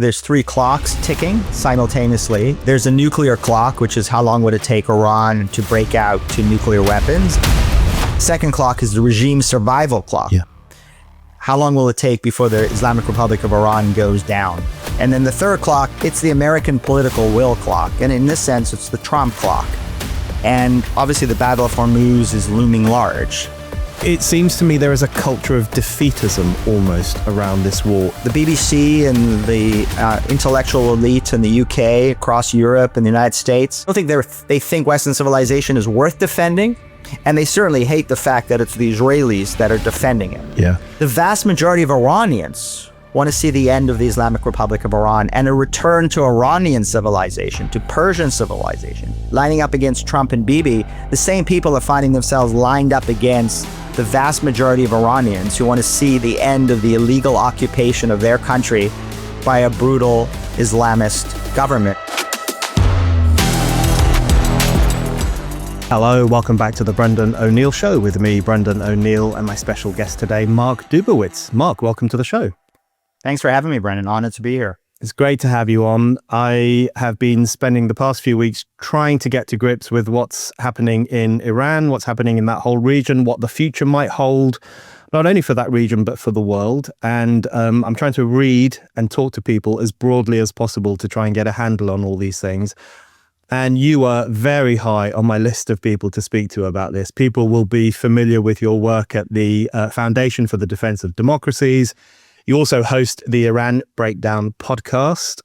There's three clocks ticking simultaneously. There's a nuclear clock, which is how long would it take Iran to break out to nuclear weapons. Second clock is the regime survival clock. Yeah. How long will it take before the Islamic Republic of Iran goes down? And then the third clock, it's the American political will clock. And in this sense, it's the Trump clock. And obviously the Battle of Hormuz is looming large. It seems to me there is a culture of defeatism almost around this war. The BBC and the intellectual elite in the UK, across Europe and the United States, I don't think they think Western civilization is worth defending. And they certainly hate the fact that it's the Israelis that are defending it. Yeah. The vast majority of Iranians want to see the end of the Islamic Republic of Iran and a return to Iranian civilization, to Persian civilization. Lining up against Trump and Bibi, the same people are finding themselves lined up against the vast majority of Iranians who want to see the end of the illegal occupation of their country by a brutal Islamist government. Hello, welcome back to the Brendan O'Neill Show with me, Brendan O'Neill, and my special guest today, Mark Dubowitz. Mark, welcome to the show. Thanks for having me, Brendan. Honored to be here. It's great to have you on. I have been spending the past few weeks trying to get to grips with what's happening in Iran, what's happening in that whole region, what the future might hold, not only for that region, but for the world. And I'm trying to read and talk to people as broadly as possible to try and get a handle on all these things. And you are very high on my list of people to speak to about this. People will be familiar with your work at the Foundation for the Defense of Democracies. You also host the Iran Breakdown podcast.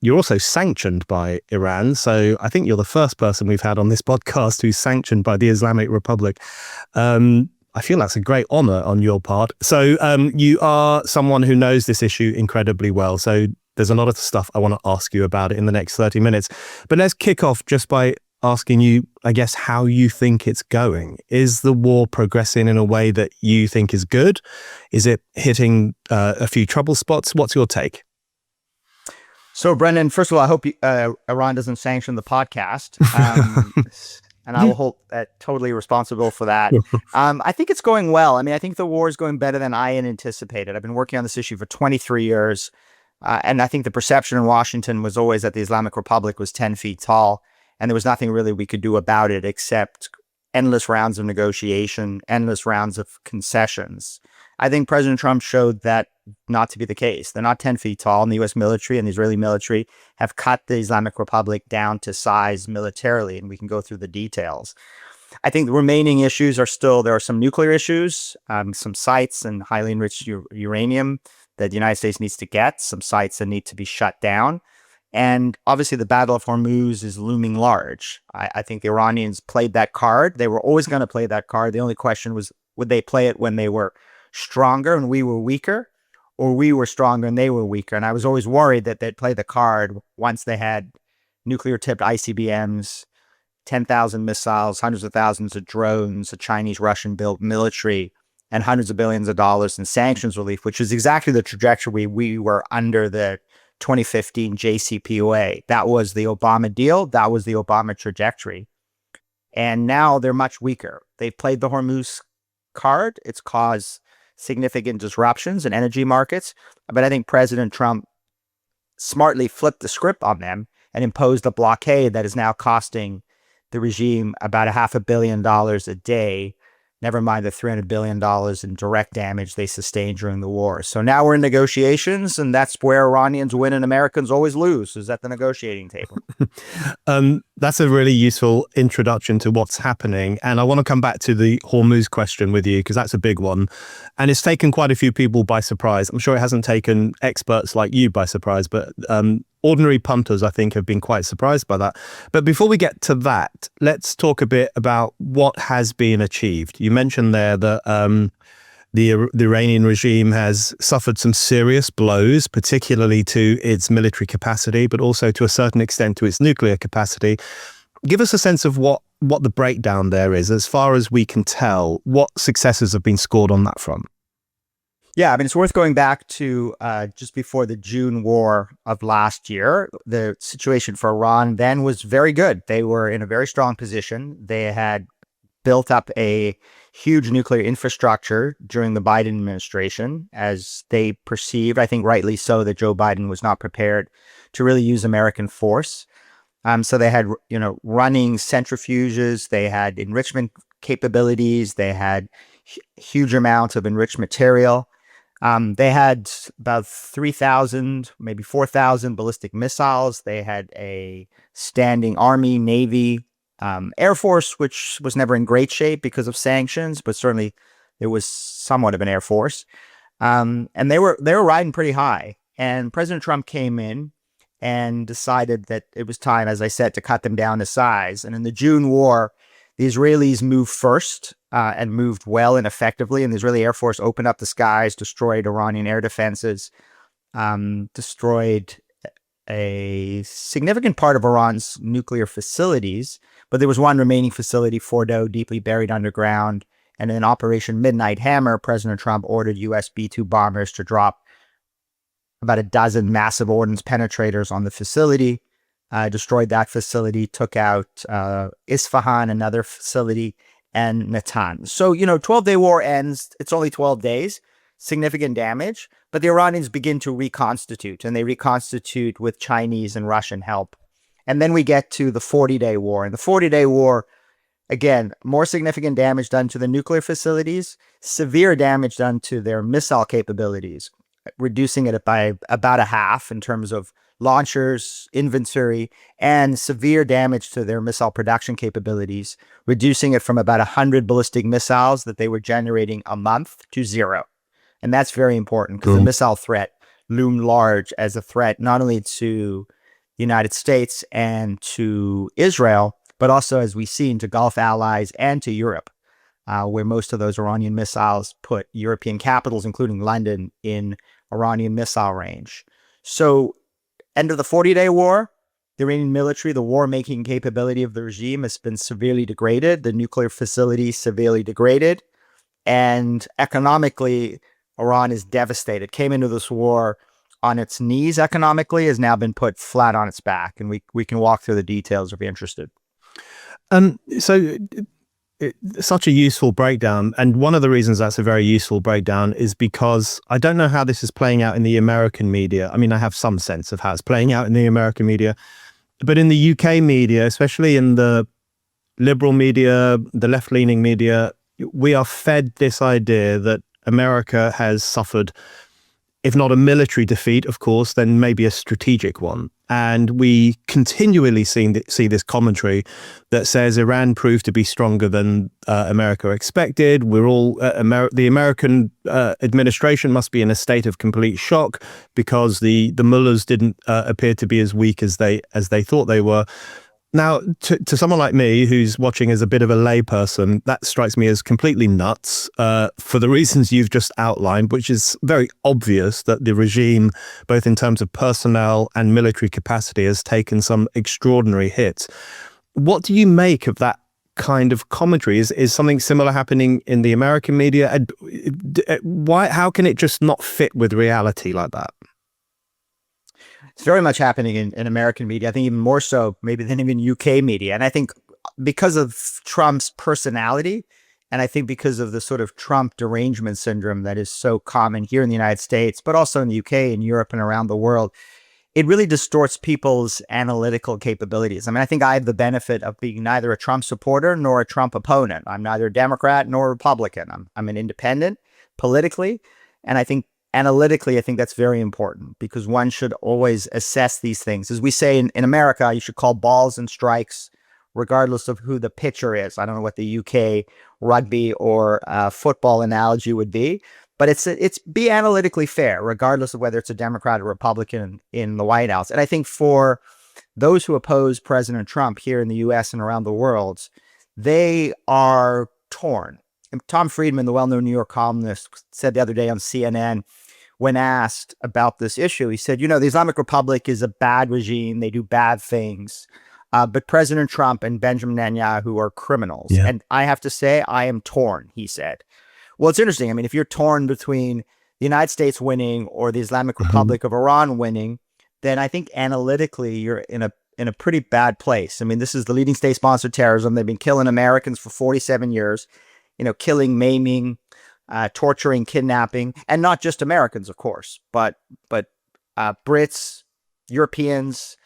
You're also sanctioned by Iran. So I think you're the first person we've had on this podcast who's sanctioned by the Islamic Republic. I feel that's a great honor on your part. So you are someone who knows this issue incredibly well. So there's a lot of stuff I want to ask you about it in the next 30 minutes. But let's kick off just by asking you, I guess, how you think it's going. Is the war progressing in a way that you think is good? Is it hitting a few trouble spots? What's your take? So, Brendan, first of all, I hope Iran doesn't sanction the podcast. And I will hold that totally responsible for that. I think it's going well. I mean, I think the war is going better than I had anticipated. I've been working on this issue for 23 years. And I think the perception in Washington was always that the Islamic Republic was 10 feet tall. And there was nothing really we could do about it except endless rounds of negotiation, endless rounds of concessions. I think President Trump showed that not to be the case. They're not 10 feet tall, and the U.S. military and the Israeli military have cut the Islamic Republic down to size militarily, and we can go through the details. I think the remaining issues are still, there are some nuclear issues, some sites and highly enriched uranium that the United States needs to get, some sites that need to be shut down. And obviously the Battle of Hormuz is looming large. I think the Iranians played that card. They were always going to play that card. The only question was, would they play it when they were stronger and we were weaker, or we were stronger and they were weaker? And I was always worried that they'd play the card once they had nuclear-tipped ICBMs, 10,000 missiles, hundreds of thousands of drones, a Chinese-Russian-built military, and hundreds of billions of dollars in sanctions relief, which is exactly the trajectory we were under the 2015 JCPOA. That was the Obama deal. That was the Obama trajectory. And now they're much weaker. They've played the Hormuz card. It's caused significant disruptions in energy markets. But I think President Trump smartly flipped the script on them and imposed a blockade that is now costing the regime about $500 million a day, never mind the $300 billion in direct damage they sustained during the war. So now we're in negotiations, and that's where Iranians win and Americans always lose, is at the negotiating table. That's a really useful introduction to what's happening. And I want to come back to the Hormuz question with you, because that's a big one. And it's taken quite a few people by surprise. I'm sure it hasn't taken experts like you by surprise, but ordinary punters, I think, have been quite surprised by that. But before we get to that, let's talk a bit about what has been achieved. You mentioned there that the Iranian regime has suffered some serious blows, particularly to its military capacity, but also to a certain extent to its nuclear capacity. Give us a sense of what the breakdown there is. As far as we can tell, what successes have been scored on that front? Yeah, I mean, it's worth going back to just before the June war of last year. The situation for Iran then was very good. They were in a very strong position. They had built up a huge nuclear infrastructure during the Biden administration, as they perceived, I think rightly so, that Joe Biden was not prepared to really use American force. So they had, running centrifuges, they had enrichment capabilities, they had huge amounts of enriched material. They had about 3,000, maybe 4,000 ballistic missiles. They had a standing Army, Navy, Air Force, which was never in great shape because of sanctions, but certainly it was somewhat of an Air Force. And they were riding pretty high. And President Trump came in and decided that it was time, as I said, to cut them down to size. And in the June war, the Israelis moved first and moved well and effectively. And the Israeli Air Force opened up the skies, destroyed Iranian air defenses, destroyed a significant part of Iran's nuclear facilities. But there was one remaining facility, Fordo, deeply buried underground. And in Operation Midnight Hammer, President Trump ordered US B-2 bombers to drop about a dozen massive ordnance penetrators on the facility, destroyed that facility, took out Isfahan, another facility, and Natanz. So, 12-day war ends. It's only 12 days, significant damage, but the Iranians begin to reconstitute, and they reconstitute with Chinese and Russian help. And then we get to the 40-day war. And the 40-day war, again, more significant damage done to the nuclear facilities, severe damage done to their missile capabilities, reducing it by about a half in terms of launchers, inventory, and severe damage to their missile production capabilities, reducing it from about 100 ballistic missiles that they were generating a month to 0. And that's very important because the missile threat loomed large as a threat, not only to the United States and to Israel, but also, as we've seen, to Gulf allies and to Europe, where most of those Iranian missiles put European capitals, including London, in Iranian missile range. So, end of the 40-day war, the Iranian military, the war-making capability of the regime has been severely degraded, the nuclear facility severely degraded, and economically, Iran is devastated. Came into this war on its knees economically, has now been put flat on its back, and we can walk through the details if you're interested. Such a useful breakdown. And one of the reasons that's a very useful breakdown is because I don't know how this is playing out in the American media. I mean, I have some sense of how it's playing out in the American media, but in the UK media, especially in the liberal media, the left-leaning media, we are fed this idea that America has suffered, if not a military defeat, of course, then maybe a strategic one. And we continually see this commentary that says Iran proved to be stronger than America expected. We're all the American administration must be in a state of complete shock because the mullahs didn't appear to be as weak as they thought they were. Now, to someone like me who's watching as a bit of a layperson, that strikes me as completely nuts for the reasons you've just outlined, which is very obvious that the regime, both in terms of personnel and military capacity, has taken some extraordinary hits. What do you make of that kind of commentary? Is something similar happening in the American media? How can it just not fit with reality like that? It's very much happening in American media. I think even more so maybe than even UK media. And I think because of Trump's personality, and I think because of the sort of Trump derangement syndrome that is so common here in the United States, but also in the UK and Europe and around the world, it really distorts people's analytical capabilities. I mean, I think I have the benefit of being neither a Trump supporter nor a Trump opponent. I'm neither a Democrat nor a Republican. I'm an independent politically. And I think analytically, I think that's very important because one should always assess these things. As we say in America, you should call balls and strikes regardless of who the pitcher is. I don't know what the UK rugby or football analogy would be, but it's be analytically fair, regardless of whether it's a Democrat or Republican in the White House. And I think for those who oppose President Trump here in the US and around the world, they are torn. And Tom Friedman, the well-known New York columnist, said the other day on CNN, when asked about this issue, he said, the Islamic Republic is a bad regime. They do bad things. But President Trump and Benjamin Netanyahu are criminals. Yeah. And I have to say, I am torn, he said. Well, it's interesting. I mean, if you're torn between the United States winning or the Islamic Republic of Iran winning, then I think analytically you're in in a pretty bad place. I mean, this is the leading state-sponsored terrorism. They've been killing Americans for 47 years, killing, maiming, torturing, kidnapping, and not just Americans, of course, but Brits, Europeans,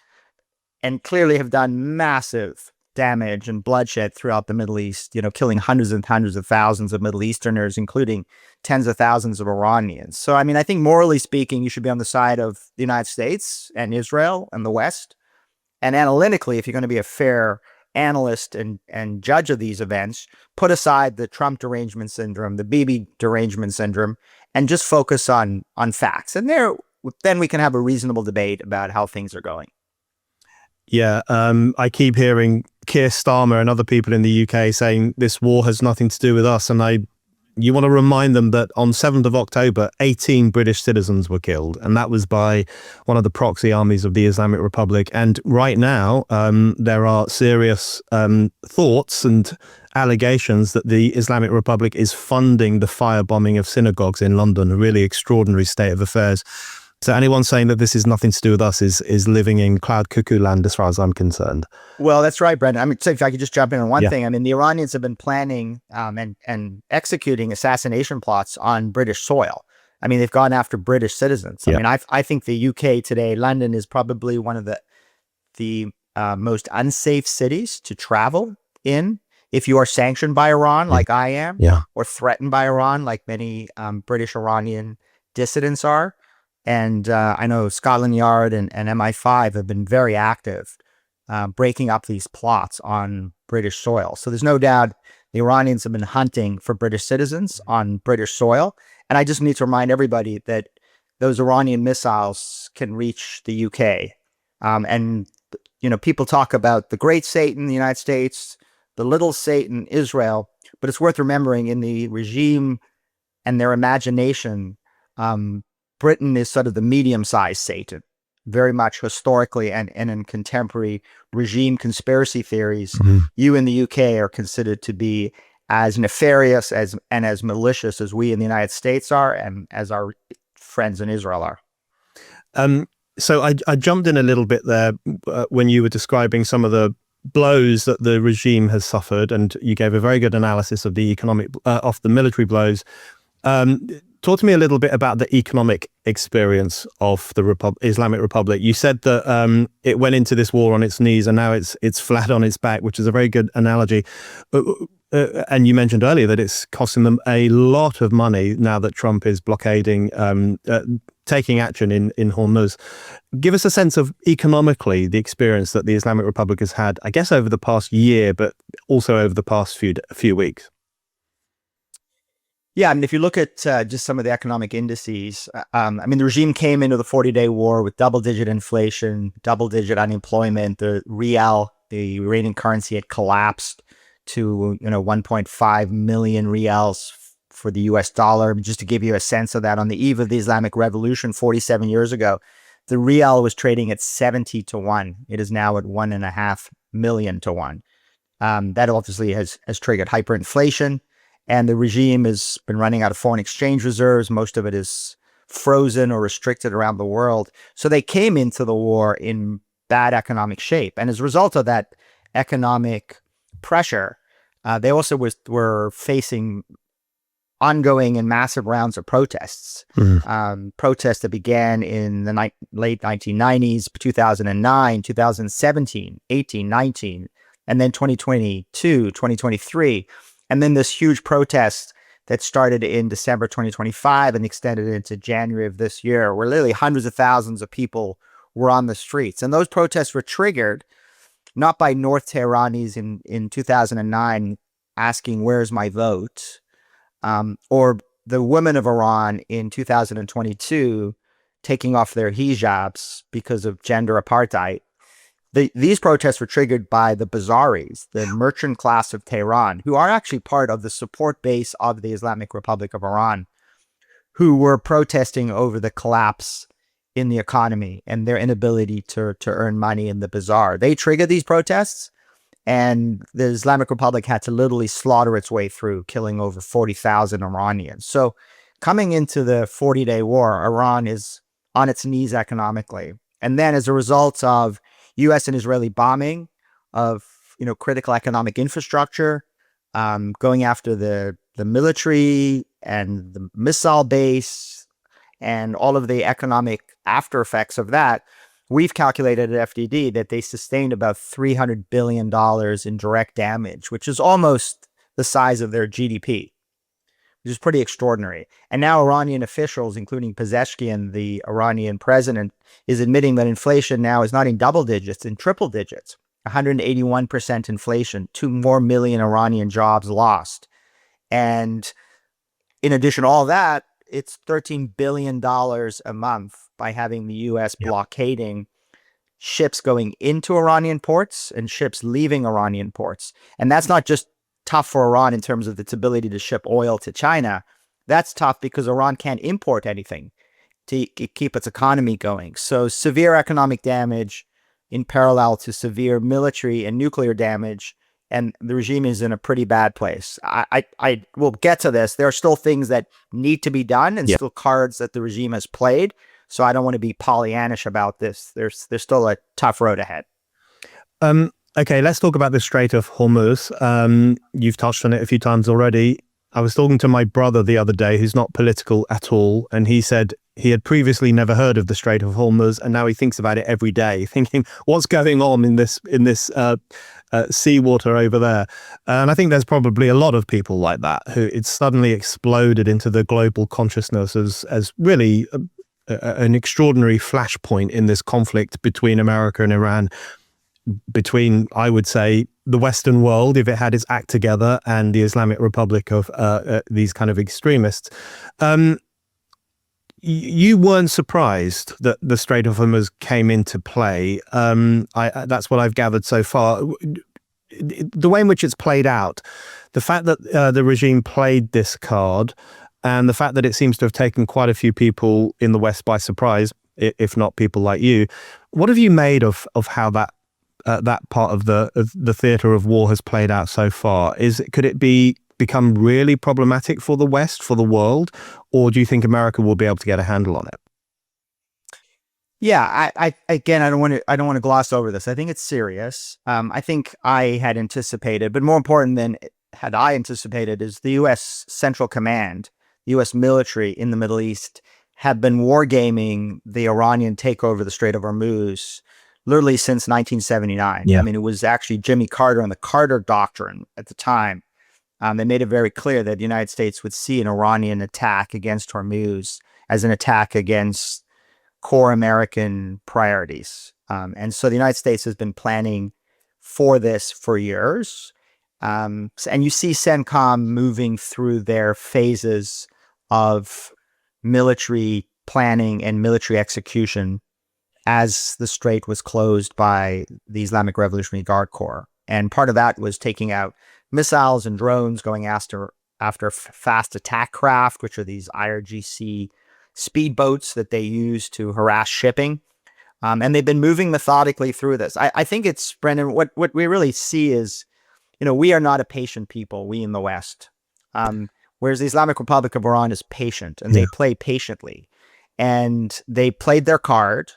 and clearly have done massive damage and bloodshed throughout the Middle East, killing hundreds and hundreds of thousands of Middle Easterners, including tens of thousands of Iranians. So, I mean, I think morally speaking, you should be on the side of the United States and Israel and the West. And analytically, if you're going to be a fair analyst and judge of these events, put aside the Trump derangement syndrome, the Bibi derangement syndrome, and just focus on facts. And then we can have a reasonable debate about how things are going. Yeah, I keep hearing Keir Starmer and other people in the UK saying this war has nothing to do with us. And you want to remind them that on 7th of October, 18 British citizens were killed. And that was by one of the proxy armies of the Islamic Republic. And right now, there are serious thoughts and allegations that the Islamic Republic is funding the firebombing of synagogues in London, a really extraordinary state of affairs. So anyone saying that this is nothing to do with us is living in cloud cuckoo land, as far as I'm concerned. Well, that's right, Brendan. I mean, so if I could just jump in on one thing. I mean, the Iranians have been planning and executing assassination plots on British soil. I mean, they've gone after British citizens. I mean, I think the UK today, London, is probably one of the most unsafe cities to travel in if you are sanctioned by Iran, like I am, or threatened by Iran, like many British Iranian dissidents are. And I know Scotland Yard and MI5 have been very active breaking up these plots on British soil. So there's no doubt the Iranians have been hunting for British citizens on British soil. And I just need to remind everybody that those Iranian missiles can reach the UK. And people talk about the great Satan, the United States, the little Satan, Israel. But it's worth remembering in the regime and their imagination, Britain is sort of the medium-sized Satan, very much historically and in contemporary regime conspiracy theories. You in the UK are considered to be as nefarious and as malicious as we in the United States are and as our friends in Israel are. So I jumped in a little bit there when you were describing some of the blows that the regime has suffered, and you gave a very good analysis of the of the military blows. Talk to me a little bit about the economic experience of the Islamic Republic. You said that it went into this war on its knees and now it's flat on its back, which is a very good analogy. And you mentioned earlier that it's costing them a lot of money now that Trump is blockading, taking action in Hormuz. Give us a sense of economically the experience that the Islamic Republic has had, I guess, over the past year, but also over the past few weeks. Yeah, I mean, if you look at just some of the economic indices, I mean, the regime came into the 40-day war with double-digit inflation, double-digit unemployment. The rial, the Iranian currency, had collapsed to 1.5 million rials for the US dollar. Just to give you a sense of that, on the eve of the Islamic Revolution 47 years ago, the rial was trading at 70 to 1. It is now at 1.5 million to 1. That obviously has triggered hyperinflation. And the regime has been running out of foreign exchange reserves. Most of it is frozen or restricted around the world. So they came into the war in bad economic shape. And as a result of that economic pressure, they also were facing ongoing and massive rounds of protests. Protests that began in the late 1990s, 2009, 2017, 18, 19, and then 2022, 2023. And then this huge protest that started in December 2025 and extended into January of this year, where literally hundreds of thousands of people were on the streets. And those protests were triggered not by North Tehranis in 2009 asking, "Where's my vote?" Or the women of Iran in 2022 taking off their hijabs because of gender apartheid. These protests were triggered by the Bazaris, the merchant class of Tehran, who are actually part of the support base of the Islamic Republic of Iran, who were protesting over the collapse in the economy and their inability to earn money in the bazaar. They triggered these protests, and the Islamic Republic had to literally slaughter its way through, killing over 40,000 Iranians. So coming into the 40-day war, Iran is on its knees economically. And then as a result of U.S. and Israeli bombing of critical economic infrastructure, going after the military and the missile base, and all of the economic after effects of that. We've calculated at FDD that they sustained about $300 billion in direct damage, which is almost the size of their GDP, which is pretty extraordinary. And now Iranian officials, including Pezeshkian, the Iranian president, is admitting that inflation now is not in double digits, in triple digits. 181% inflation, 2 more million Iranian jobs lost. And in addition to all that, it's $13 billion a month by having the U.S. blockading ships going into Iranian ports and ships leaving Iranian ports. And that's not just tough for Iran in terms of its ability to ship oil to China. That's tough because Iran can't import anything to keep its economy going. So severe economic damage in parallel to severe military and nuclear damage, and the regime is in a pretty bad place. I will get to this. There are still things that need to be done and still cards that the regime has played. So I don't want to be Pollyannish about this. There's still a tough road ahead. Okay, let's talk about the Strait of Hormuz. You've touched on it a few times already. I was talking to my brother the other day, who's not political at all, and he said he had previously never heard of the Strait of Hormuz, and now he thinks about it every day, thinking, what's going on in this seawater over there? And I think there's probably a lot of people like that, who it's suddenly exploded into the global consciousness as really an extraordinary flashpoint in this conflict between America and Iran, between, I would say, the Western world, if it had its act together, and the Islamic Republic of these kind of extremists. You weren't surprised that the Strait of Hormuz came into play. That's what I've gathered so far. The way in which it's played out, the fact that the regime played this card, and the fact that it seems to have taken quite a few people in the West by surprise, if not people like you, what have you made of how that part of the theater of war has played out so far? Could it become really problematic for the West, for the world, or do you think America will be able to get a handle on it? Yeah, I don't want to gloss over this. I think it's serious. I think I had anticipated, but more important than had I anticipated is the U.S. Central Command, the U.S. military in the Middle East have been wargaming the Iranian takeover of the Strait of Hormuz literally since 1979. Yeah. I mean, it was actually Jimmy Carter and the Carter Doctrine at the time. They made it very clear that the United States would see an Iranian attack against Hormuz as an attack against core American priorities. And so the United States has been planning for this for years. And you see CENTCOM moving through their phases of military planning and military execution as the strait was closed by the Islamic Revolutionary Guard Corps. And part of that was taking out missiles and drones, going after fast attack craft, which are these IRGC speedboats that they use to harass shipping. And they've been moving methodically through this. I think it's, Brendan, what we really see is, we are not a patient people, we in the West. Whereas the Islamic Republic of Iran is patient, and they play patiently. And they played their card.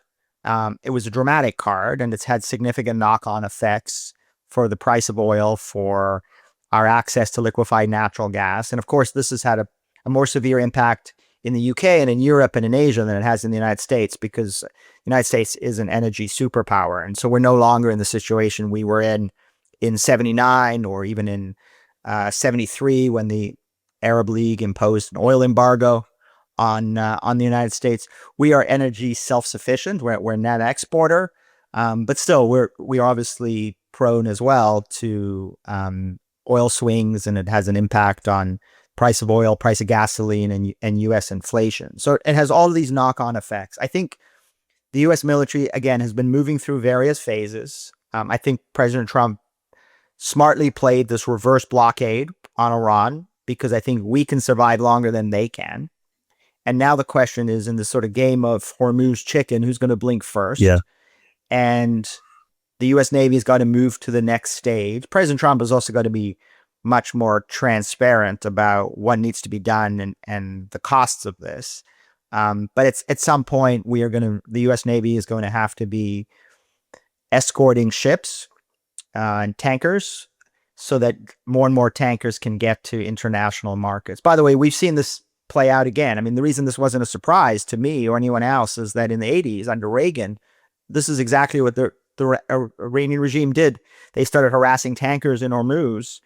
It was a dramatic card, and it's had significant knock-on effects for the price of oil, for our access to liquefied natural gas. And of course, this has had a more severe impact in the UK and in Europe and in Asia than it has in the United States, because the United States is an energy superpower. And so we're no longer in the situation we were in 79 or even in 73 when the Arab League imposed an oil embargo on the United States. We are energy self-sufficient. We're a net exporter, but still we are obviously prone as well to oil swings, and it has an impact on price of oil, price of gasoline, and U.S. inflation. So it has all of these knock-on effects. I think the U.S. military, again, has been moving through various phases. I think President Trump smartly played this reverse blockade on Iran, because I think we can survive longer than they can. And now the question is, in this sort of game of Hormuz chicken, who's going to blink first? Yeah. And the U.S. Navy has got to move to the next stage. President Trump has also got to be much more transparent about what needs to be done and the costs of this. But it's at some point the U.S. Navy is going to have to be escorting ships and tankers so that more and more tankers can get to international markets. By the way, we've seen this play out again. I mean, the reason this wasn't a surprise to me or anyone else is that in the 80s under Reagan, this is exactly what the Iranian regime did. They started harassing tankers in Hormuz,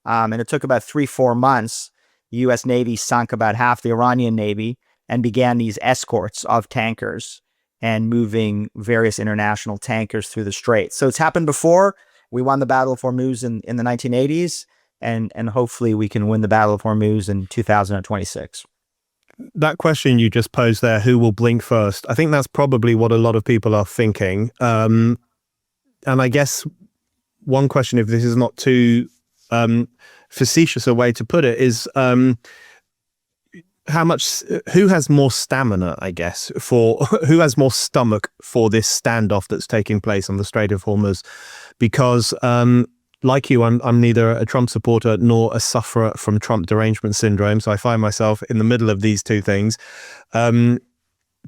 and it took about 3-4 months. The U.S. Navy sunk about half the Iranian Navy and began these escorts of tankers and moving various international tankers through the Strait. So it's happened before. We won the Battle of Hormuz in the 1980s, and hopefully we can win the Battle of Hormuz in 2026. That question you just posed there, who will blink first? I think that's probably what a lot of people are thinking. And I guess one question, if this is not too facetious a way to put it, is who has more stamina, I guess, who has more stomach for this standoff that's taking place on the Strait of Hormuz? Because like you, I'm neither a Trump supporter nor a sufferer from Trump derangement syndrome. So I find myself in the middle of these two things.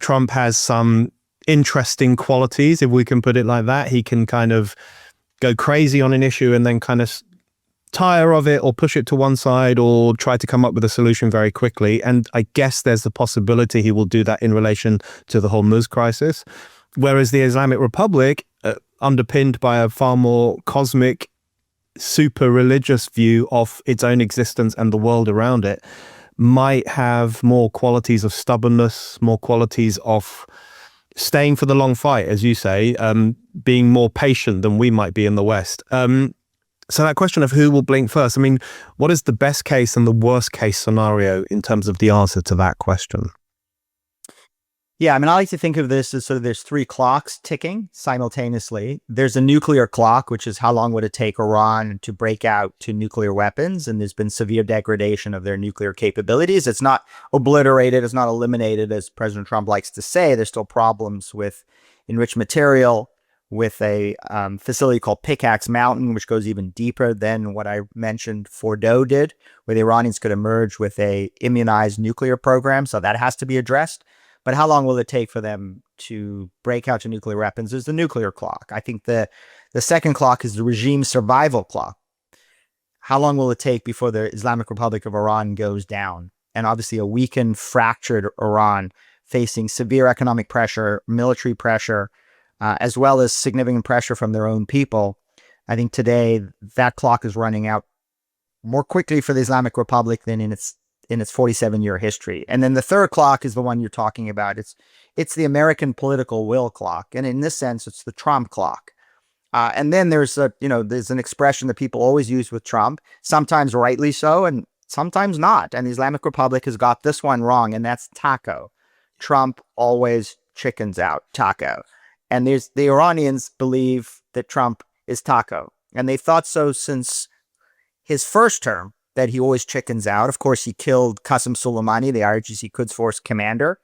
Trump has some interesting qualities, if we can put it like that. He can kind of go crazy on an issue and then kind of tire of it or push it to one side or try to come up with a solution very quickly. And I guess there's the possibility he will do that in relation to the Hormuz crisis. Whereas the Islamic Republic, underpinned by a far more cosmic, super religious view of its own existence and the world around it, might have more qualities of stubbornness, more qualities of staying for the long fight, as you say, being more patient than we might be in the West. So that question of who will blink first, I mean, what is the best case and the worst case scenario in terms of the answer to that question? Yeah, I mean, I like to think of this as sort of there's 3 clocks ticking simultaneously. There's a nuclear clock, which is how long would it take Iran to break out to nuclear weapons? And there's been severe degradation of their nuclear capabilities. It's not obliterated, it's not eliminated, as President Trump likes to say. There's still problems with enriched material, with a facility called Pickaxe Mountain, which goes even deeper than what I mentioned Fordo did, where the Iranians could emerge with a immunized nuclear program. So that has to be addressed. But how long will it take for them to break out to nuclear weapons is the nuclear clock. I think the second clock is the regime survival clock. How long will it take before the Islamic Republic of Iran goes down? And obviously a weakened, fractured Iran facing severe economic pressure, military pressure, as well as significant pressure from their own people. I think today that clock is running out more quickly for the Islamic Republic than in its 47-year history. And then the third clock is the one you're talking about. It's the American political will clock. And in this sense, it's the Trump clock. And then there's an expression that people always use with Trump, sometimes rightly so, and sometimes not. And the Islamic Republic has got this one wrong, and that's taco. Trump always chickens out, taco. And the Iranians believe that Trump is taco. And they thought so since his first term, that he always chickens out. Of course, he killed Qasem Soleimani, the IRGC Quds Force commander,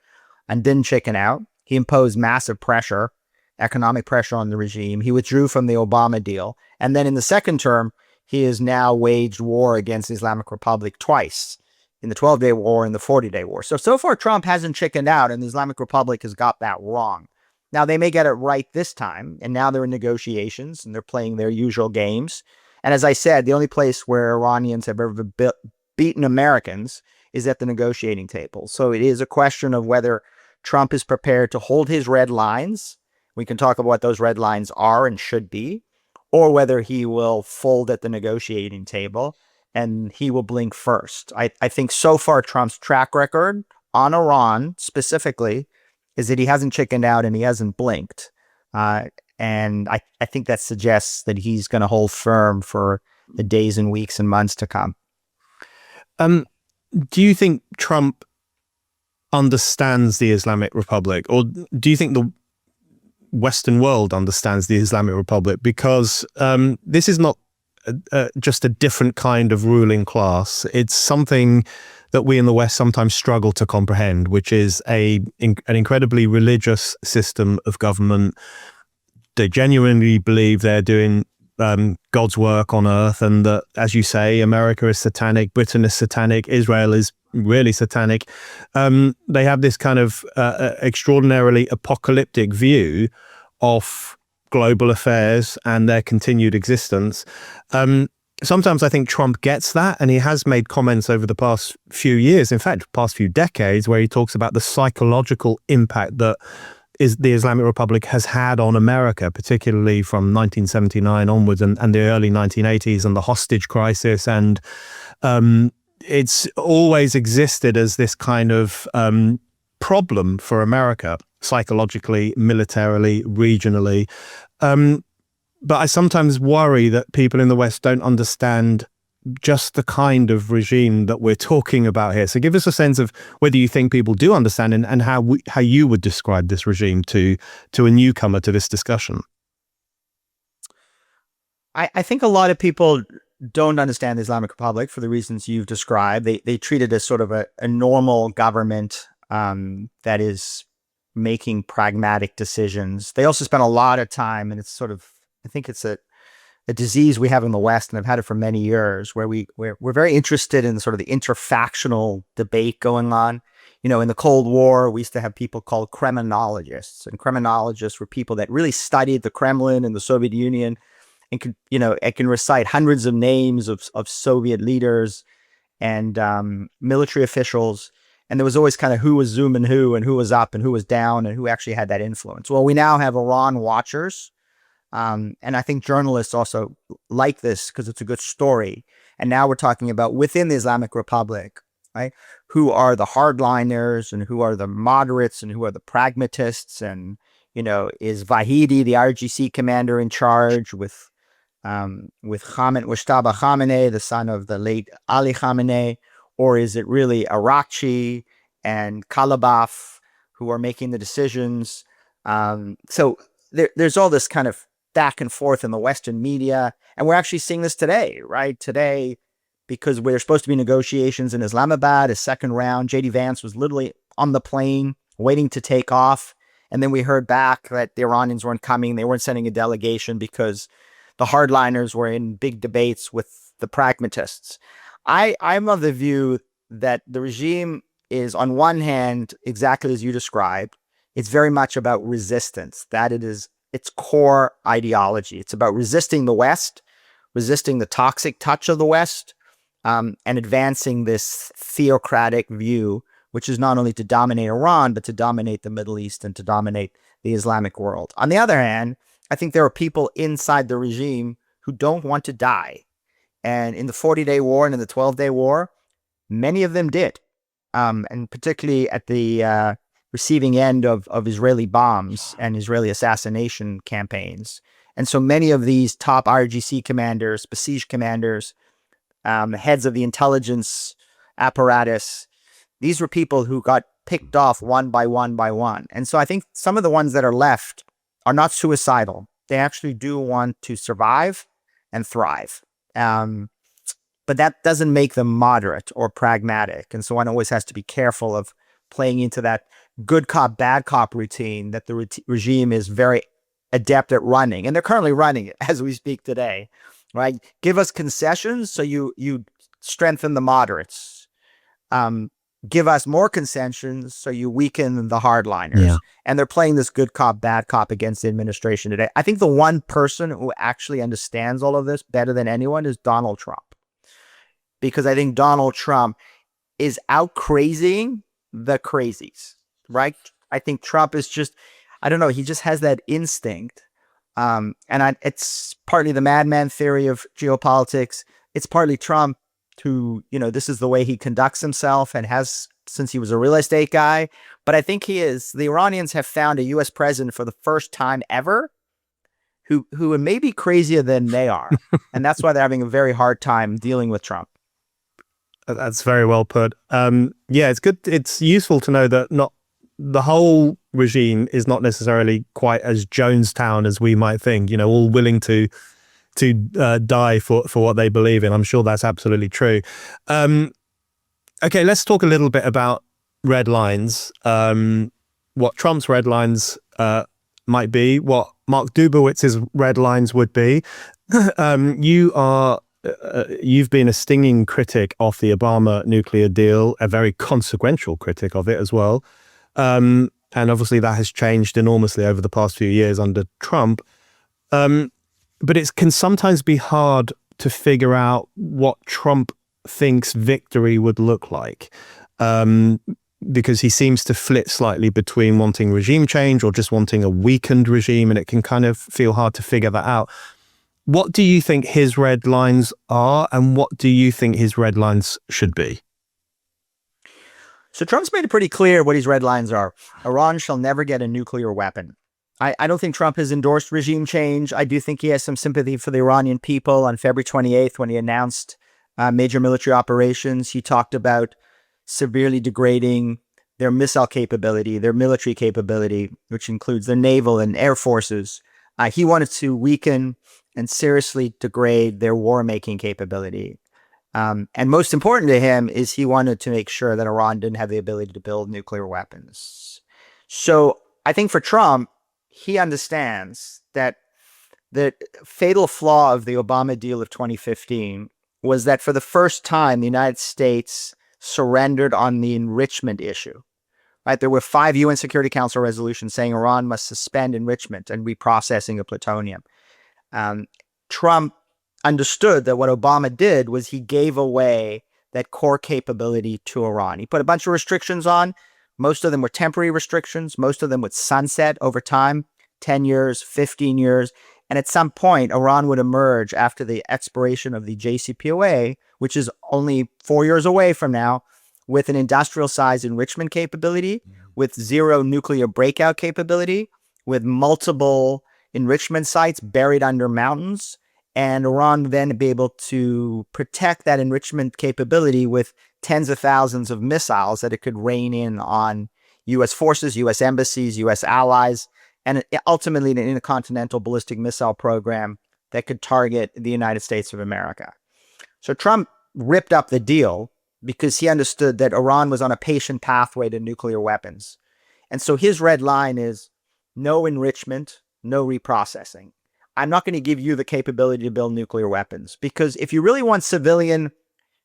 and didn't chicken out. He imposed massive pressure, economic pressure on the regime. He withdrew from the Obama deal. And then in the second term, he has now waged war against the Islamic Republic twice, in the 12-day war and the 40-day war. So far, Trump hasn't chickened out, and the Islamic Republic has got that wrong. Now, they may get it right this time, and now they're in negotiations, and they're playing their usual games. And as I said, the only place where Iranians have ever beaten Americans is at the negotiating table. So it is a question of whether Trump is prepared to hold his red lines. We can talk about what those red lines are and should be, or whether he will fold at the negotiating table and he will blink first. I think so far Trump's track record on Iran specifically is that he hasn't chickened out and he hasn't blinked. And I think that suggests that he's going to hold firm for the days and weeks and months to come. Do you think Trump understands the Islamic Republic, or do you think the Western world understands the Islamic Republic? Because this is not just a different kind of ruling class. It's something that we in the West sometimes struggle to comprehend, which is an incredibly religious system of government. They genuinely believe they're doing God's work on earth, and that, as you say, America is satanic, Britain is satanic, Israel is really satanic. They have this kind of extraordinarily apocalyptic view of global affairs and their continued existence. Sometimes I think Trump gets that, and he has made comments over the past few years, in fact, past few decades, where he talks about the psychological impact that the Islamic Republic has had on America, particularly from 1979 onwards and the early 1980s and the hostage crisis. And it's always existed as this kind of problem for America, psychologically, militarily, regionally. But I sometimes worry that people in the West don't understand just the kind of regime that we're talking about here. So give us a sense of whether you think people do understand and how you would describe this regime to a newcomer to this discussion. I think a lot of people don't understand the Islamic Republic for the reasons you've described. They treat it as sort of a normal government that is making pragmatic decisions. They also spend a lot of time, and it's sort of, I think it's a disease we have in the West, and I've had it for many years, where we're very interested in sort of the interfactional debate going on. In the Cold War, we used to have people called Kremlinologists, and Kremlinologists were people that really studied the Kremlin and the Soviet Union, and can recite hundreds of names of Soviet leaders and military officials. And there was always kind of who was zooming who, and who was up and who was down, and who actually had that influence. Well, we now have Iran watchers. And I think journalists also like this because it's a good story. And now we're talking about within the Islamic Republic, right? Who are the hardliners and who are the moderates and who are the pragmatists? And, is Vahidi, the RGC commander, in charge with Mujtaba Khamenei, the son of the late Ali Khamenei? Or is it really Arakchi and Kalabaf who are making the decisions? So there's all this kind of back and forth in the Western media. And we're actually seeing this today, right? Today, because we're supposed to be negotiations in Islamabad, a second round. J.D. Vance was literally on the plane waiting to take off. And then we heard back that the Iranians weren't coming. They weren't sending a delegation because the hardliners were in big debates with the pragmatists. I'm of the view that the regime is, on one hand, exactly as you described. It's very much about resistance. That it is its core ideology. It's about resisting the West, resisting the toxic touch of the West, and advancing this theocratic view, which is not only to dominate Iran, but to dominate the Middle East and to dominate the Islamic world. On the other hand, I think there are people inside the regime who don't want to die. And in the 40-day war and in the 12-day war, many of them did. And particularly at the receiving end of Israeli bombs and Israeli assassination campaigns. And so many of these top RGC commanders, Basij commanders, heads of the intelligence apparatus, these were people who got picked off one by one by one. And so I think some of the ones that are left are not suicidal. They actually do want to survive and thrive. But that doesn't make them moderate or pragmatic. And so one always has to be careful of playing into that good cop, bad cop routine that the regime is very adept at running. And they're currently running it as we speak today, right? Give us concessions so you strengthen the moderates. Give us more concessions so you weaken the hardliners. Yeah. And they're playing this good cop, bad cop against the administration today. I think the one person who actually understands all of this better than anyone is Donald Trump. Because I think Donald Trump is out crazying the crazies, right? I think Trump is just, I don't know, he just has that instinct. It's partly the madman theory of geopolitics. It's partly Trump who, this is the way he conducts himself and has since he was a real estate guy. But I think the Iranians have found a U.S. president for the first time ever who may be crazier than they are. And that's why they're having a very hard time dealing with Trump. That's very well put. Yeah, it's good. It's useful to know that not the whole regime is not necessarily quite as Jonestown as we might think, all willing to die for what they believe in. I'm sure that's absolutely true. Okay, let's talk a little bit about red lines, what Trump's red lines might be, what Mark Dubowitz's red lines would be. You've been a stinging critic of the Obama nuclear deal, a very consequential critic of it as well. And obviously that has changed enormously over the past few years under Trump. But it can sometimes be hard to figure out what Trump thinks victory would look like, because he seems to flit slightly between wanting regime change or just wanting a weakened regime, and it can kind of feel hard to figure that out. What do you think his red lines are, and what do you think his red lines should be? So Trump's made it pretty clear what his red lines are. Iran shall never get a nuclear weapon. I don't think Trump has endorsed regime change. I do think he has some sympathy for the Iranian people. On February 28th, when he announced major military operations, he talked about severely degrading their missile capability, their military capability, which includes their naval and air forces. He wanted to weaken and seriously degrade their war-making capability. And most important to him is he wanted to make sure that Iran didn't have the ability to build nuclear weapons. So I think for Trump, he understands that the fatal flaw of the Obama deal of 2015 was that for the first time, the United States surrendered on the enrichment issue. Right? There were 5 UN Security Council resolutions saying Iran must suspend enrichment and reprocessing of plutonium. Trump understood that what Obama did was he gave away that core capability to Iran. He put a bunch of restrictions on. Most of them were temporary restrictions. Most of them would sunset over time, 10 years, 15 years. And at some point, Iran would emerge after the expiration of the JCPOA, which is only 4 years away from now, with an industrial-sized enrichment capability, with 0 nuclear breakout capability, with multiple enrichment sites buried under mountains. And Iran would then be able to protect that enrichment capability with tens of thousands of missiles that it could rain in on U.S. forces, U.S. embassies, U.S. allies, and ultimately an intercontinental ballistic missile program that could target the United States of America. So Trump ripped up the deal because he understood that Iran was on a patient pathway to nuclear weapons. And so his red line is no enrichment, no reprocessing. I'm not going to give you the capability to build nuclear weapons, because if you really want civilian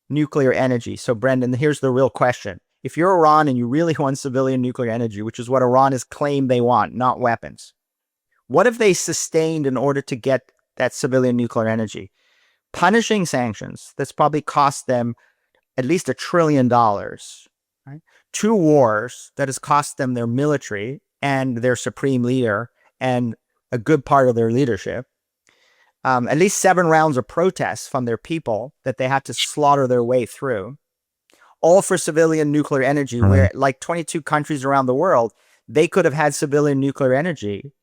nuclear energy, so Brendan, here's the real question. If you're Iran and you really want civilian nuclear energy, which is what Iran has claimed they want, not weapons, what have they sustained in order to get that civilian nuclear energy? Punishing sanctions that's probably cost them at least $1 trillion, right? 2 wars that has cost them their military and their supreme leader and a good part of their leadership. At least 7 rounds of protests from their people that they had to slaughter their way through, all for civilian nuclear energy, where like 22 countries around the world, they could have had civilian nuclear energy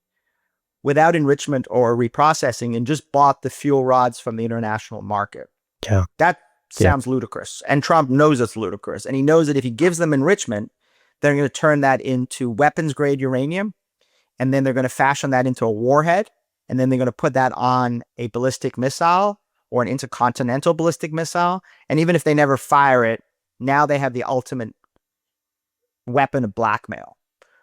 without enrichment or reprocessing and just bought the fuel rods from the international market. Yeah. That sounds ludicrous. And Trump knows it's ludicrous. And he knows that if he gives them enrichment, they're going to turn that into weapons-grade uranium, and then they're going to fashion that into a warhead, and then they're going to put that on a ballistic missile or an intercontinental ballistic missile. And even if they never fire it, now they have the ultimate weapon of blackmail.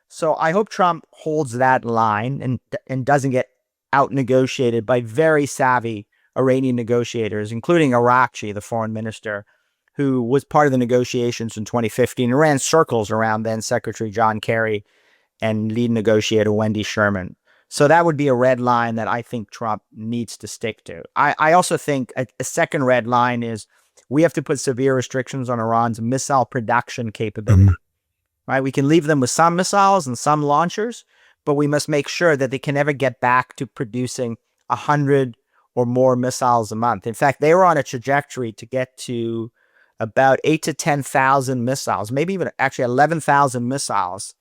So I hope Trump holds that line and doesn't get out-negotiated by very savvy Iranian negotiators, including Arakchi, the foreign minister, who was part of the negotiations in 2015 and ran circles around then Secretary John Kerry and lead negotiator Wendy Sherman. So that would be a red line that I think Trump needs to stick to. I also think a second red line is we have to put severe restrictions on Iran's missile production capability. Right? We can leave them with some missiles and some launchers, but we must make sure that they can never get back to producing 100 or more missiles a month. In fact, they were on a trajectory to get to about 8,000 to 10,000 missiles, maybe even actually 11,000 missiles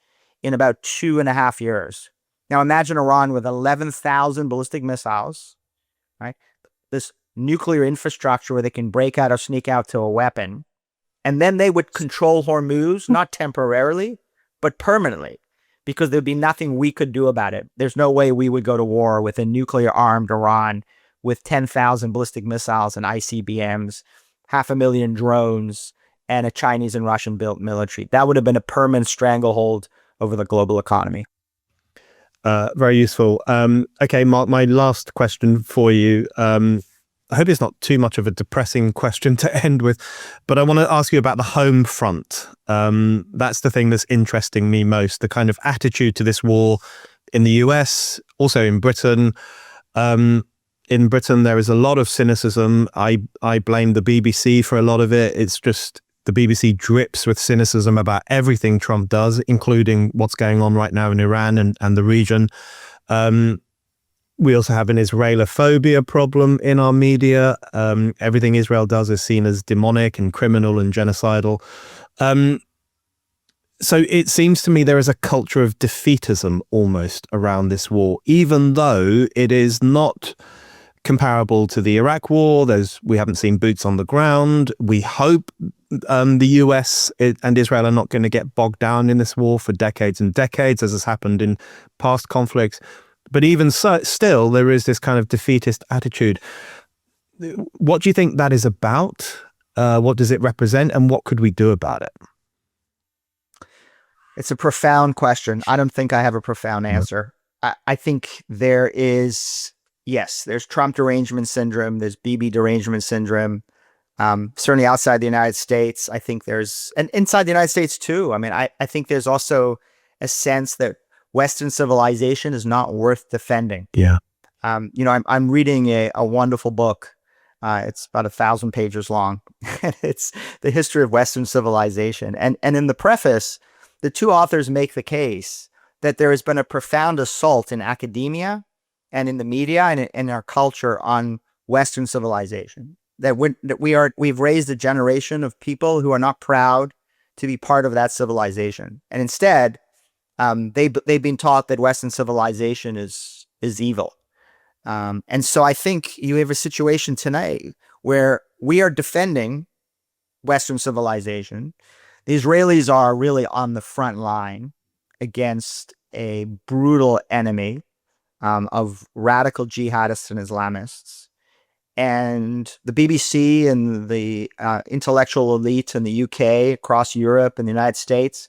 in about 2.5 years. Now imagine Iran with 11,000 ballistic missiles, right? This nuclear infrastructure where they can break out or sneak out to a weapon. And then they would control Hormuz, not temporarily, but permanently, because there'd be nothing we could do about it. There's no way we would go to war with a nuclear-armed Iran with 10,000 ballistic missiles and ICBMs, 500,000 drones, and a Chinese and Russian-built military. That would have been a permanent stranglehold over the global economy. Very useful. Okay, Mark, my last question for you. I hope it's not too much of a depressing question to end with, but I want to ask you about the home front. That's the thing that's interesting me most, the kind of attitude to this war in the US, also in Britain. In Britain, there is a lot of cynicism. I blame the BBC for a lot of it. It's just the BBC drips with cynicism about everything Trump does, including what's going on right now in Iran and the region. We also have an Israelophobia problem in our media. Everything Israel does is seen as demonic and criminal and genocidal. So it seems to me there is a culture of defeatism almost around this war, even though it is not comparable to the Iraq war. We haven't seen boots on the ground. We hope the US and Israel are not going to get bogged down in this war for decades and decades, as has happened in past conflicts. But even so, still, there is this kind of defeatist attitude. What do you think that is about? What does it represent? And what could we do about it? It's a profound question. I don't think I have a profound answer. I think there's Trump derangement syndrome, there's Bibi derangement syndrome. Certainly outside the United States, I think and inside the United States too. I mean, I think there's also a sense that Western civilization is not worth defending. Yeah. I'm reading a wonderful book. It's about 1,000 pages long. It's the history of Western civilization. And in the preface, the two authors make the case that there has been a profound assault in academia and in the media and in our culture on Western civilization. That we've raised a generation of people who are not proud to be part of that civilization, and instead, they've been taught that Western civilization is evil. And so I think you have a situation today where we are defending Western civilization. The Israelis are really on the front line against a brutal enemy of radical jihadists and Islamists. And the BBC and the intellectual elite in the UK, across Europe and the United States,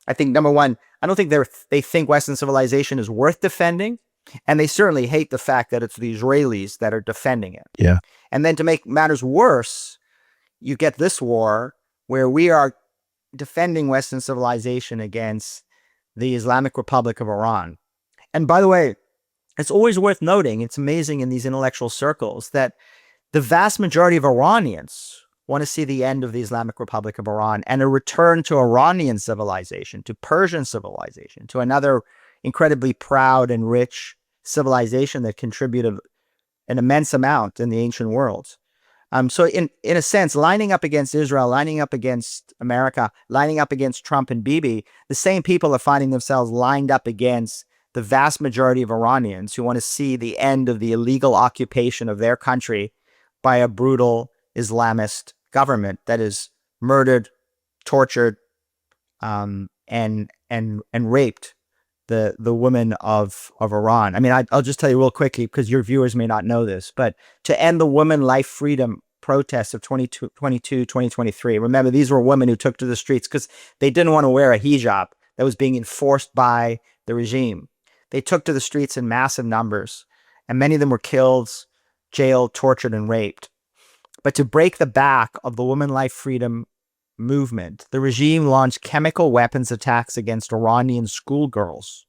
I think, number one, I don't think they think Western civilization is worth defending. And they certainly hate the fact that it's the Israelis that are defending it. Yeah. And then to make matters worse, you get this war where we are defending Western civilization against the Islamic Republic of Iran. And by the way, it's always worth noting, it's amazing in these intellectual circles, that the vast majority of Iranians want to see the end of the Islamic Republic of Iran and a return to Iranian civilization, to Persian civilization, to another incredibly proud and rich civilization that contributed an immense amount in the ancient world. So in a sense, lining up against Israel, lining up against America, lining up against Trump and Bibi, the same people are finding themselves lined up against the vast majority of Iranians who want to see the end of the illegal occupation of their country by a brutal Islamist government that has murdered, tortured, and raped the women of Iran. I mean, I'll just tell you real quickly, because your viewers may not know this, but to end the women life freedom protests of 2022, 2023, remember, these were women who took to the streets because they didn't want to wear a hijab that was being enforced by the regime. They took to the streets in massive numbers, and many of them were killed, jailed, tortured, and raped. But to break the back of the women life freedom movement, the regime launched chemical weapons attacks against Iranian schoolgirls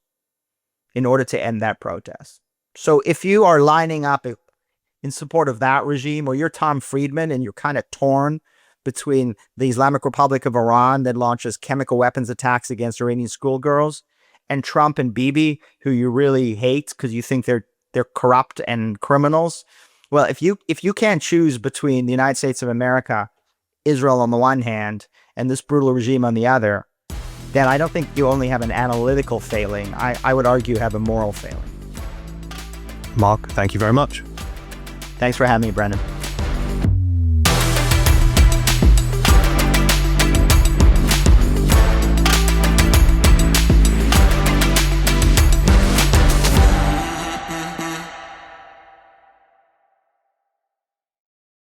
in order to end that protest. So if you are lining up in support of that regime, or you're Tom Friedman and you're kind of torn between the Islamic Republic of Iran that launches chemical weapons attacks against Iranian schoolgirls and Trump and Bibi, who you really hate because you think they're corrupt and criminals, well, if you can't choose between the United States of America, Israel on the one hand, and this brutal regime on the other, then I don't think you only have an analytical failing. I would argue you have a moral failing. Mark, thank you very much. Thanks for having me, Brendan.